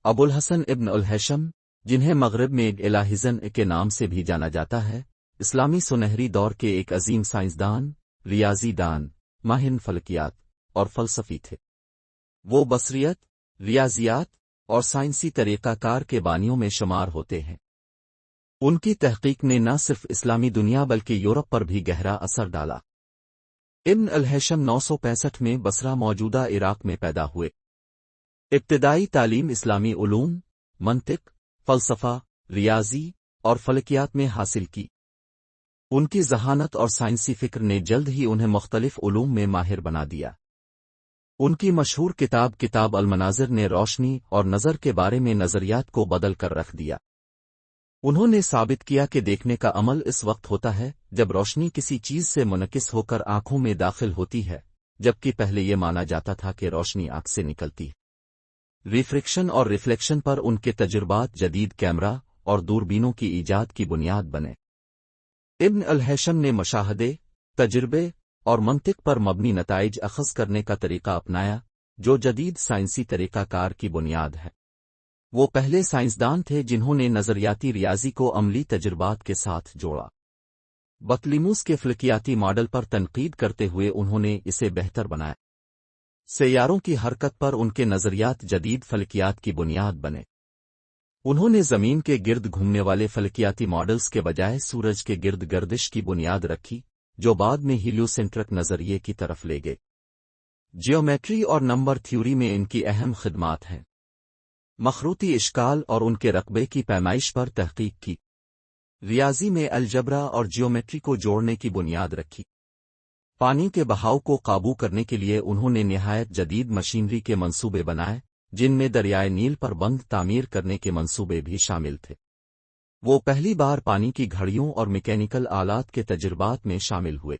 ابو الحسن ابن الہیثم، جنہیں مغرب میں الہزن کے نام سے بھی جانا جاتا ہے، اسلامی سنہری دور کے ایک عظیم سائنسدان، ریاضی دان، ماہر فلکیات اور فلسفی تھے۔ وہ بصریت، ریاضیات اور سائنسی طریقہ کار کے بانیوں میں شمار ہوتے ہیں۔ ان کی تحقیق نے نہ صرف اسلامی دنیا بلکہ یورپ پر بھی گہرا اثر ڈالا۔ ابن الہیثم 965 میں بصرہ موجودہ عراق میں پیدا ہوئے۔ ابتدائی تعلیم اسلامی علوم، منطق، فلسفہ، ریاضی اور فلکیات میں حاصل کی۔ ان کی ذہانت اور سائنسی فکر نے جلد ہی انہیں مختلف علوم میں ماہر بنا دیا۔ ان کی مشہور کتاب المناظر نے روشنی اور نظر کے بارے میں نظریات کو بدل کر رکھ دیا۔ انہوں نے ثابت کیا کہ دیکھنے کا عمل اس وقت ہوتا ہے جب روشنی کسی چیز سے منعکس ہو کر آنکھوں میں داخل ہوتی ہے، جبکہ پہلے یہ مانا جاتا تھا کہ روشنی آنکھ سے نکلتی ہے۔ ریفریکشن اور ریفلیکشن پر ان کے تجربات جدید کیمرہ اور دوربینوں کی ایجاد کی بنیاد بنے۔ ابن الہیثم نے مشاہدے، تجربے اور منطق پر مبنی نتائج اخذ کرنے کا طریقہ اپنایا، جو جدید سائنسی طریقہ کار کی بنیاد ہے۔ وہ پہلے سائنسدان تھے جنہوں نے نظریاتی ریاضی کو عملی تجربات کے ساتھ جوڑا۔ بطلیموس کے فلکیاتی ماڈل پر تنقید کرتے ہوئے انہوں نے اسے بہتر بنایا۔ سیاروں کی حرکت پر ان کے نظریات جدید فلکیات کی بنیاد بنے۔ انہوں نے زمین کے گرد گھومنے والے فلکیاتی ماڈلز کے بجائے سورج کے گرد گردش کی بنیاد رکھی، جو بعد میں ہیلیوسینٹرک نظریے کی طرف لے گئے۔ جیومیٹری اور نمبر تھیوری میں ان کی اہم خدمات ہیں۔ مخروطی اشکال اور ان کے رقبے کی پیمائش پر تحقیق کی۔ ریاضی میں الجبرا اور جیومیٹری کو جوڑنے کی بنیاد رکھی۔ پانی کے بہاؤ کو قابو کرنے کے لیے انہوں نے نہایت جدید مشینری کے منصوبے بنائے، جن میں دریائے نیل پر بند تعمیر کرنے کے منصوبے بھی شامل تھے۔ وہ پہلی بار پانی کی گھڑیوں اور میکینیکل آلات کے تجربات میں شامل ہوئے۔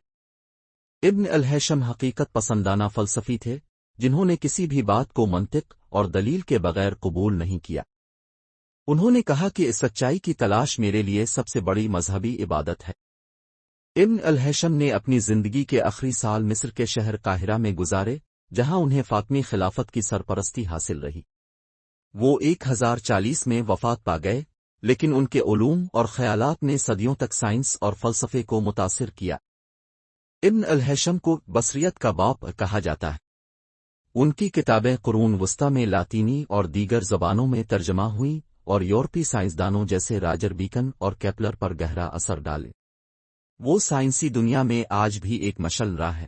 ابن الہیثم حقیقت پسندانہ فلسفی تھے، جنہوں نے کسی بھی بات کو منطق اور دلیل کے بغیر قبول نہیں کیا۔ انہوں نے کہا کہ اس سچائی کی تلاش میرے لیے سب سے بڑی مذہبی عبادت ہے۔ ابن الہیثم نے اپنی زندگی کے آخری سال مصر کے شہر قاہرہ میں گزارے، جہاں انہیں فاطمی خلافت کی سرپرستی حاصل رہی۔ وہ 1040 میں وفات پا گئے، لیکن ان کے علوم اور خیالات نے صدیوں تک سائنس اور فلسفے کو متاثر کیا۔ ابن الہیثم کو بصریت کا باپ کہا جاتا ہے۔ ان کی کتابیں قرون وسطی میں لاطینی اور دیگر زبانوں میں ترجمہ ہوئیں اور یورپی سائنسدانوں جیسے راجر بیکن اور کیپلر پر گہرا اثر ڈالے۔ وہ سائنسی دنیا میں آج بھی ایک مشعل راہ ہے۔